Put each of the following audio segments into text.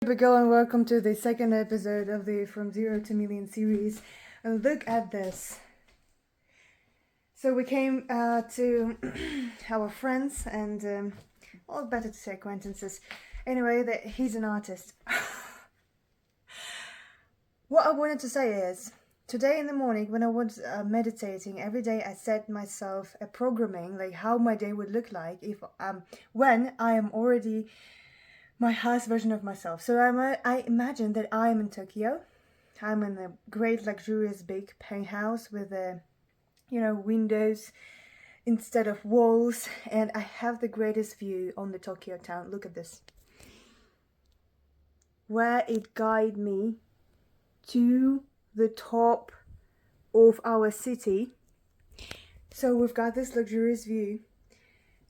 up, girl, and welcome to the second episode of the From Zero to Million series. And look at this. So we came to our friends and, well, better to say acquaintances. Anyway, he's an artist. What I wanted to say is, today in the morning when I was meditating, every day I set myself a programming, like how my day would look like if when I am already my highest version of myself. So I imagine that I am in Tokyo. I'm in a great luxurious big penthouse with windows instead of walls, and I have the greatest view on the Tokyo town. Look at this. Where it guides me to the top of our city. So we've got this luxurious view.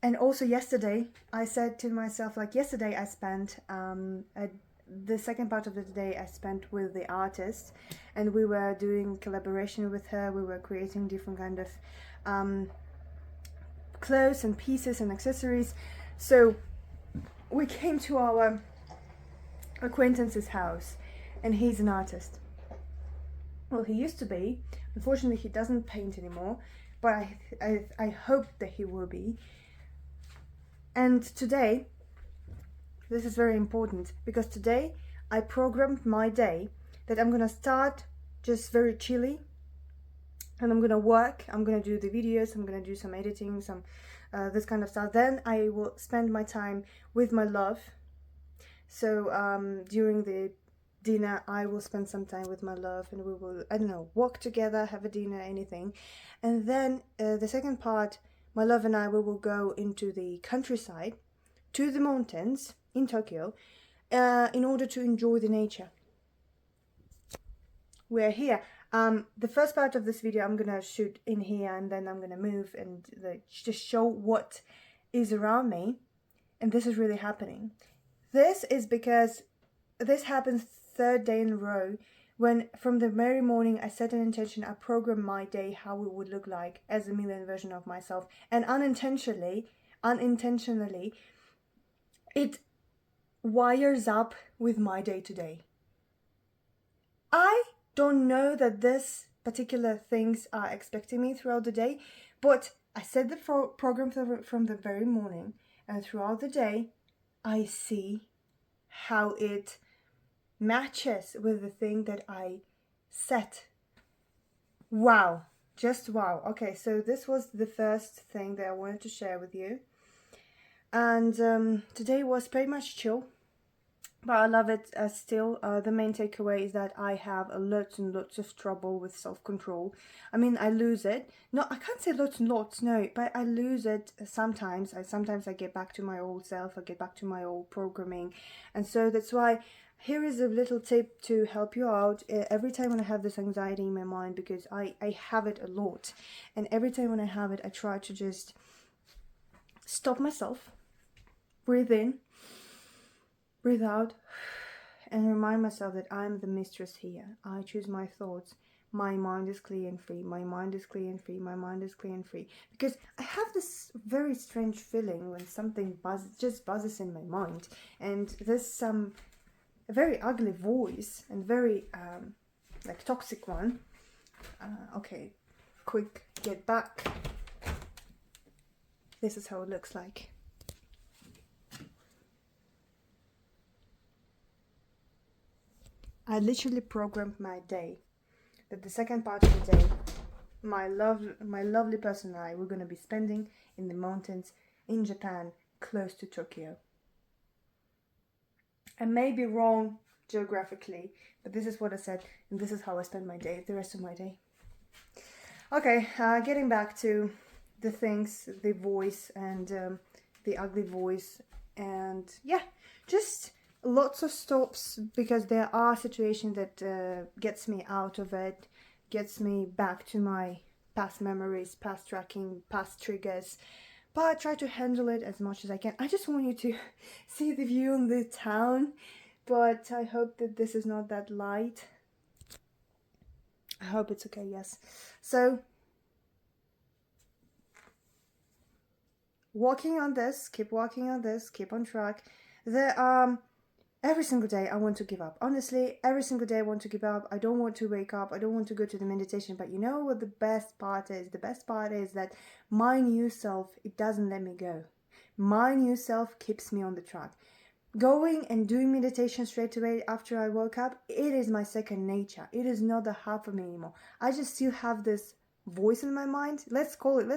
And also yesterday, I said to myself, yesterday I spent, the second part of the day I spent with the artist, and we were doing collaboration with her. We were creating different kind of clothes and pieces and accessories. So we came to our acquaintance's house, and he's an artist. Well, he used to be. Unfortunately, he doesn't paint anymore, but I hope that he will be. And today, this is very important, because today I programmed my day that I'm gonna start just very chilly, and I'm gonna work, I'm gonna do the videos, I'm gonna do some editing, some this kind of stuff. Then I will spend my time with my love. So during the dinner I will spend some time with my love, and we will, I don't know, walk together, have a dinner, anything. And then the second part, my love and I, we will go into the countryside, to the mountains in Tokyo, in order to enjoy the nature. We're here. The first part of this video I'm gonna shoot in here, and then I'm gonna move and just show what is around me. And this is really happening. This is because this happens third day in a row, when from the very morning I set an intention, I program my day how it would look like as a million version of myself, and unintentionally it wires up with my day to day. I don't know that this particular things are expecting me throughout the day, but I set the program from the very morning, and throughout the day I see how it matches with the thing that I set. Wow, just wow. Okay, so this was the first thing that I wanted to share with you, and today was pretty much chill, but I love it still. The main takeaway is that I have lots and lots of trouble with self-control. I mean, I lose it. No, I can't say lots and lots, no, but I lose it sometimes. Sometimes I get back to my old self, I get back to my old programming, and so that's why here is a little tip to help you out every time when I have this anxiety in my mind, because I have it a lot, and every time when I have it I try to just stop myself, breathe in, breathe out, and remind myself that I'm the mistress here. I choose my thoughts. My mind is clear and free. My mind is clear and free. My mind is clear and free. Because I have this very strange feeling when something just buzzes in my mind, and there's a very ugly voice, and very toxic one. Okay, quick, get back. This is how it looks like. I literally programmed my day that the second part of the day, my lovely person and I, we're gonna be spending in the mountains in Japan, close to Tokyo. I may be wrong geographically, but this is what I said, and this is how I spend my day, the rest of my day. Okay, getting back to the things, the voice, and the ugly voice, and yeah, just lots of stops, because there are situations that gets me out of it, gets me back to my past memories, past tracking, past triggers. But I try to handle it as much as I can. I just want you to see the view on the town, but I hope that this is not that light. I hope it's okay, yes. So, walking on this, keep on track. There are every single day I want to give up. Honestly, every single day I want to give up. I don't want to wake up. I don't want to go to the meditation. But you know what the best part is? The best part is that my new self, it doesn't let me go. My new self keeps me on the track. Going and doing meditation straight away after I woke up, it is my second nature. It is not the half of me anymore. I just still have this voice in my mind. Let's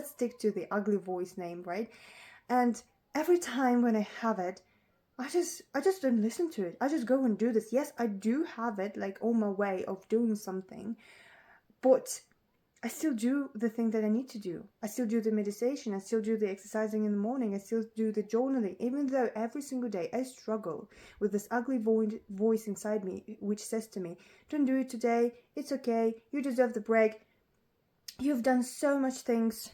stick to the ugly voice name, right? And every time when I have it, I just don't listen to it. I just go and do this. Yes, I do have it like on my way of doing something, but I still do the thing that I need to do. I still do the meditation. I still do the exercising in the morning. I still do the journaling, even though every single day I struggle with this ugly voice inside me, which says to me, don't do it today. It's okay. You deserve the break. You've done so much things.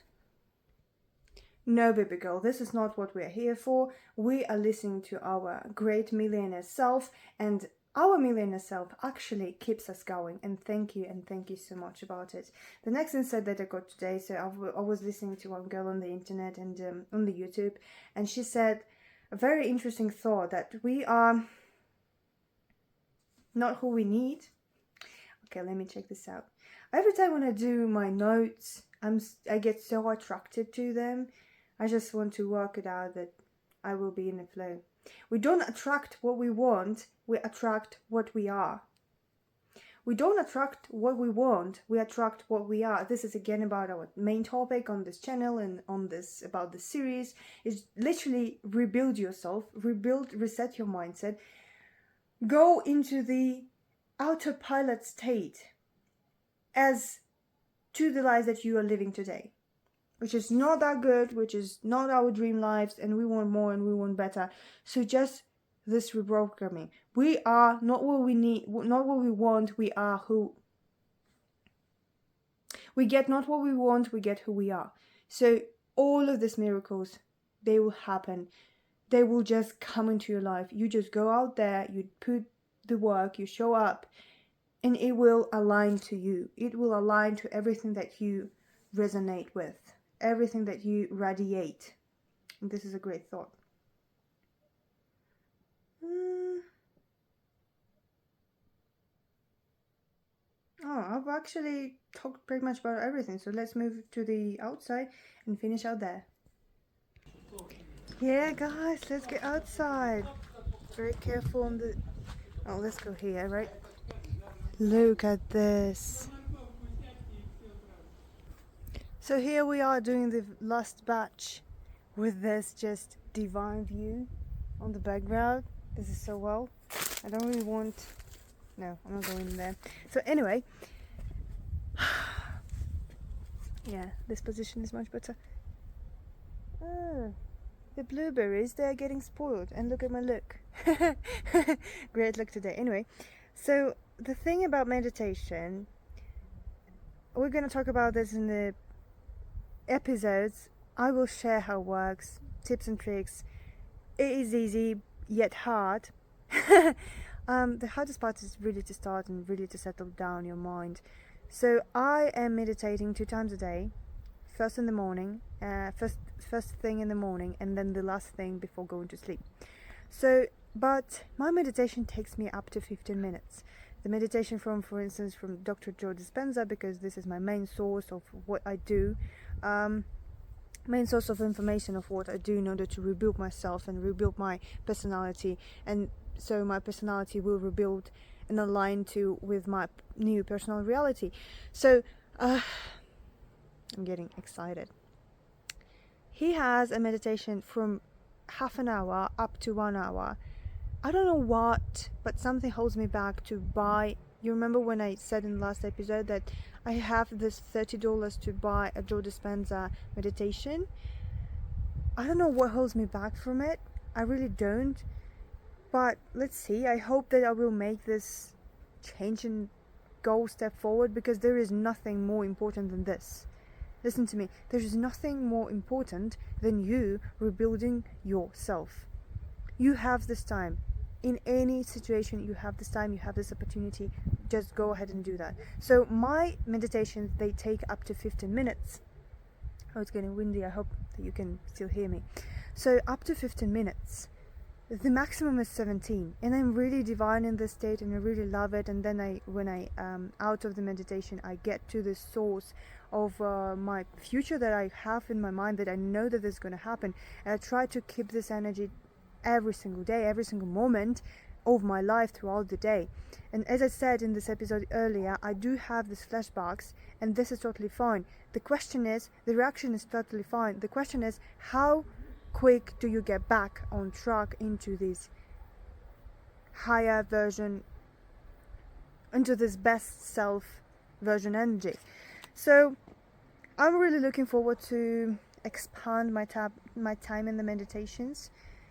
No, baby girl, this is not what we're here for. We are listening to our great millionaire self, and our millionaire self actually keeps us going. And thank you so much about it. The next insight that I got today, so I was listening to one girl on the internet and on the YouTube, and she said a very interesting thought that we are not who we need. Okay, let me check this out. Every time when I do my notes, I get so attracted to them. I just want to work it out that I will be in the flow. We don't attract what we want, we attract what we are. We don't attract what we want, we attract what we are. This is again about our main topic on this channel and on this about this series, is literally rebuild yourself, reset your mindset, go into the autopilot state as to the life that you are living today, which is not that good, which is not our dream lives, and we want more and we want better. So just this reprogramming. We are not what we need, not what we want, we are who. We get not what we want, we get who we are. So all of these miracles, they will happen. They will just come into your life. You just go out there, you put the work, you show up, and it will align to you. It will align to everything that you resonate with, everything that you radiate. And this is a great thought. Oh, I've actually talked pretty much about everything, so let's move to the outside and finish out there. Yeah, guys, let's get outside. Very careful on the... Oh, let's go here, right? Look at this. So here we are doing the last batch with this just divine view on the background. This is so well. I don't really want... No, I'm not going there. So anyway, yeah, this position is much better. Oh, the blueberries, they're getting spoiled. And look at my look. Great look today. Anyway, so the thing about meditation, we're going to talk about this in the episodes. I will share how it works, tips and tricks. It is easy, yet hard. The hardest part is really to start and really to settle down your mind. So I am meditating 2 times a day, first in the morning, first thing in the morning, and then the last thing before going to sleep. So, but my meditation takes me up to 15 minutes. The meditation for instance, from Dr. Joe Dispenza, because this is my main source of what I do, main source of information of what I do in order to rebuild myself and rebuild my personality, and so my personality will rebuild and align with my new personal reality. So I'm getting excited. He has a meditation from half an hour up to 1 hour. I don't know what, but something holds me back to buy. You remember when I said in the last episode that I have this $30 to buy a Joe Dispenza meditation? I don't know what holds me back from it. I really don't. But let's see. I hope that I will make this change and go step forward, because there is nothing more important than this. Listen to me. There is nothing more important than you rebuilding yourself. You have this time. In any situation, you have this time, you have this opportunity. Just go ahead and do that. So my meditations, they take up to 15 minutes. Oh, it's getting windy. I hope that you can still hear me. So up to 15 minutes. the maximum is 17, and I'm really divine in this state, and I really love it. And then when I out of the meditation, I get to the source of my future that I have in my mind, that I know that is going to happen, and I try to keep this energy every single day, every single moment of my life throughout the day. And as I said in this episode earlier, I do have these flashbacks, and this is totally fine. The question is, the reaction is totally fine. The question is, how quick do you get back on track into this higher version, into this best self version energy? So I'm really looking forward to expand my time in the meditations.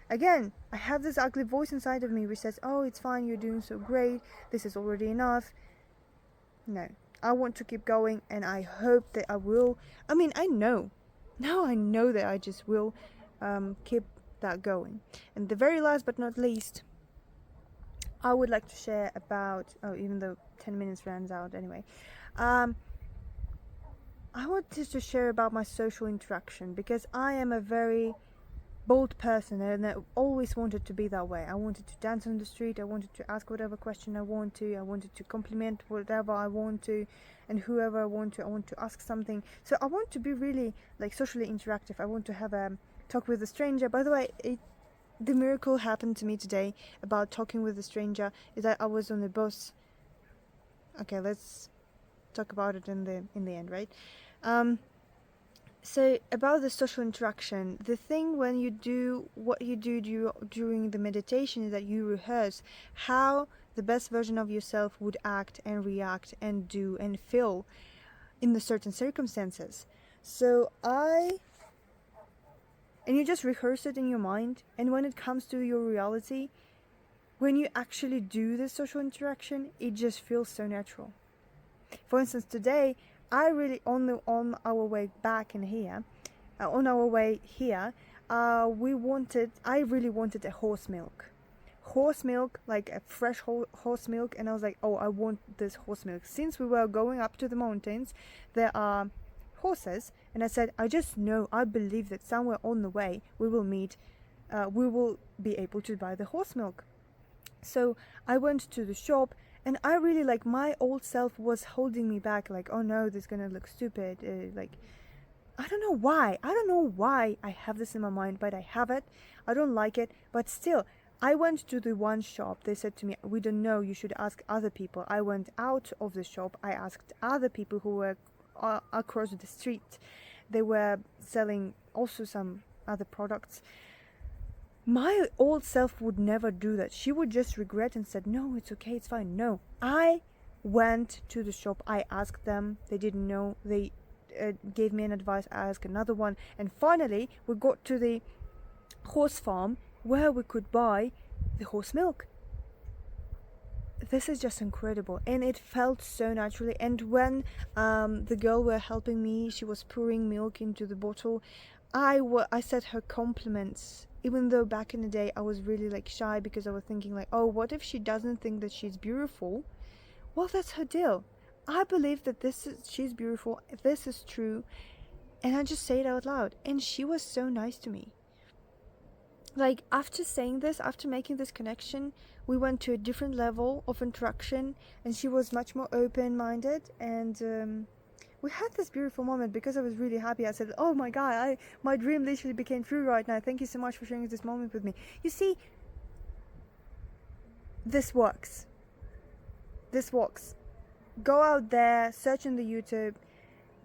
Again, I have this ugly voice inside of me which says, oh, it's fine, you're doing so great, this is already enough. No, I want to keep going, and I hope that I will. I mean, I know that I just will keep that going. And the very last but not least, I would like to share about, even though 10 minutes runs out anyway, I wanted to share about my social interaction, because I am a very bold person, and I always wanted to be that way. I wanted to dance on the street, I wanted to ask whatever question I want to, I wanted to compliment whatever I want to, and whoever I want to ask something. So I want to be really like socially interactive. I want to have a talk with a stranger. By the way, the miracle happened to me today about talking with a stranger is that I was on the bus. Okay, let's talk about it in the end, right? So about the social interaction, the thing when you do what you do during the meditation is that you rehearse how the best version of yourself would act and react and do and feel in the certain circumstances. So and you just rehearse it in your mind, and when it comes to your reality, when you actually do the social interaction, it just feels so natural. For instance, today I really on our way back in here, on our way here, I really wanted a horse milk, like a fresh horse milk, and I was like, oh, I want this horse milk. Since we were going up to the mountains, there are horses, and I said, I believe that somewhere on the way we will be able to buy the horse milk. So I went to the shop, and I really, like, my old self was holding me back, like, oh no, this is gonna look stupid, like, I don't know why I have this in my mind, but I have it. I don't like it, but still, I went to the one shop. They said to me, we don't know, you should ask other people. I went out of the shop, I asked other people who were across the street. They were selling also some other products. My old self would never do that. She would just regret and said, no, it's okay, it's fine. No, I went to the shop, I asked them, they didn't know, they gave me an advice, I asked another one, and finally we got to the horse farm where we could buy the horse milk. This is just incredible, and it felt so naturally. And when the girl were helping me, she was pouring milk into the bottle, I said her compliments, even though back in the day I was really like shy, because I was thinking like, oh, what if she doesn't think that she's beautiful? Well, that's her deal. I believe that she's beautiful, this is true, and I just say it out loud, and she was so nice to me. Like, after saying this, after making this connection, we went to a different level of interaction, and she was much more open-minded, and we had this beautiful moment because I was really happy. I said, oh my god, my dream literally became true right now. Thank you so much for sharing this moment with me. You see, this works. Go out there, search on the YouTube,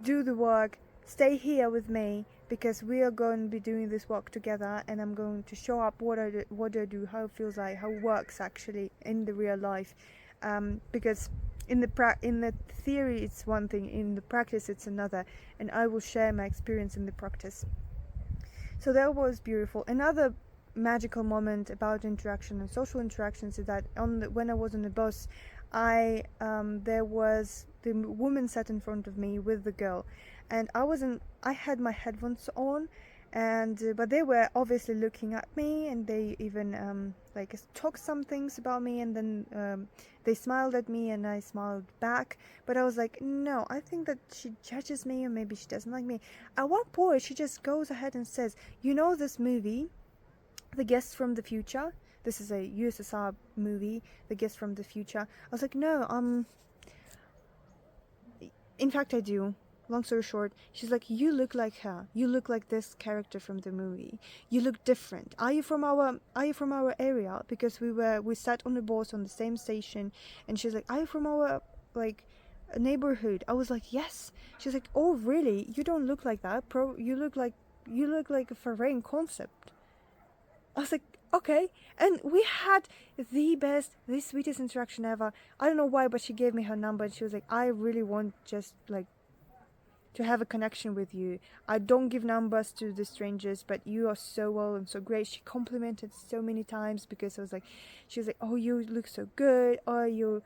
do the work, stay here with me, because we are going to be doing this work together, and I'm going to show up what I do, how it feels like, how it works actually in the real life, because in the theory it's one thing, in the practice it's another, and I will share my experience in the practice. So that was beautiful. Another magical moment about interaction and social interactions is that when I was on the bus, there was the woman sat in front of me with the girl, and I had my headphones on, and but they were obviously looking at me, and they even like talked some things about me, and then they smiled at me and I smiled back, but I was like, no, I think that she judges me, or maybe she doesn't like me. At one point she just goes ahead and says, you know this movie The Guest from the Future. This is a USSR movie, The Guest from the Future. I was like, no, in fact I do. Long story short, she's like, you look like her. You look like this character from the movie. You look different. Are you from our area? Because we sat on the bus on the same station, and she's like, are you from our like neighborhood? I was like, yes. She's like, oh really? You don't look like that. You look like a foreign concept. I was like, okay. And we had the sweetest interaction ever. I don't know why, but she gave me her number and she was like, I really want just like to have a connection with you. I don't give numbers to the strangers, but you are so well and so great. She complimented so many times because I was like, she was like, oh, you look so good. Oh, you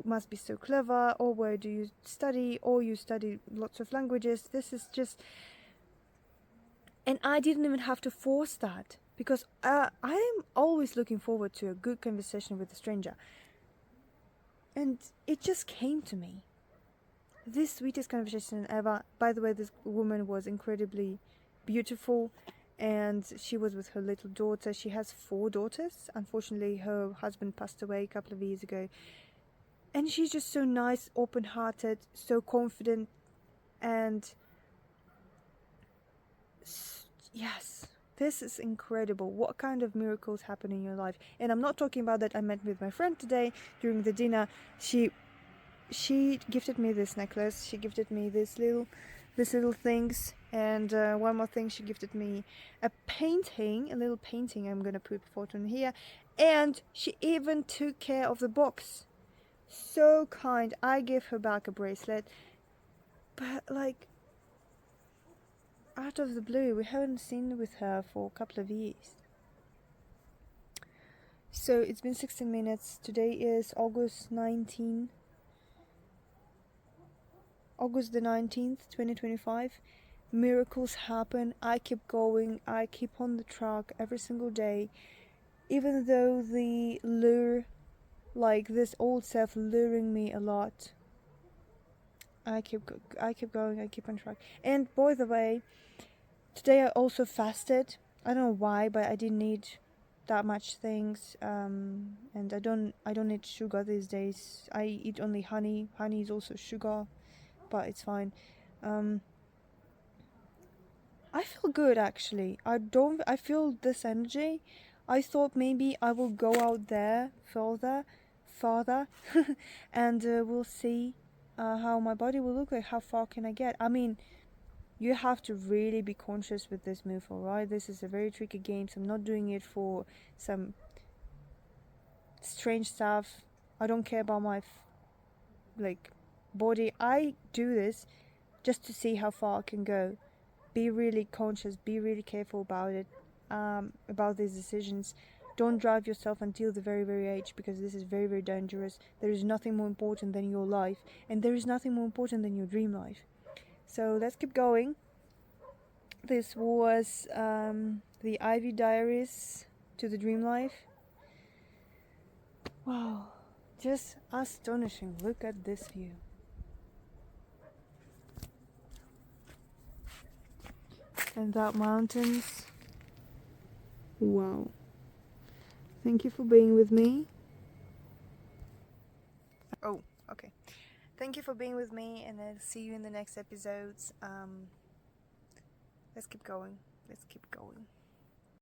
must be so clever. Or where do you study? Or you study lots of languages. This is just, and I didn't even have to force that because I'm always looking forward to a good conversation with a stranger. And it just came to me. The sweetest conversation ever. By the way, this woman was incredibly beautiful, and she was with her little daughter. She has 4 daughters. Unfortunately, her husband passed away a couple of years ago. And she's just so nice, open-hearted, so confident, and yes, this is incredible. What kind of miracles happen in your life? And I'm not talking about that. I met with my friend today during the dinner. She gifted me this necklace. She gifted me these little things, and one more thing. She gifted me a little painting. I'm gonna put a photo in here, and she even took care of the box. So kind. I gave her back a bracelet, but like out of the blue, we haven't seen with her for a couple of years. So it's been 16 minutes. Today is August the 19th, 2025. Miracles happen. I keep going. I keep on the track every single day. Even though the lure, like this old self luring me a lot, I keep going. I keep on track. And by the way, today I also fasted. I don't know why, but I didn't eat that much things. And I don't eat sugar these days. I eat only honey. Honey is also sugar, but it's fine. I feel good actually. I feel this energy. I thought maybe I will go out there farther, and we'll see how my body will look like. How far can I get? I mean, you have to really be conscious with this move, alright? This is a very tricky game, so I'm not doing it for some strange stuff. I don't care about my body. I do this just to see how far I can go. Be really conscious, be really careful about it, about these decisions. Don't drive yourself until the very, very age, because this is very, very dangerous. There is nothing more important than your life, and there is nothing more important than your dream life. So let's keep going. This was the Ivy Diaries to the Dream Life. Wow, just astonishing. Look at this view. And that mountains. Wow. Thank you for being with me. Oh, okay. Thank you for being with me, and I'll see you in the next episodes. Let's keep going. Let's keep going.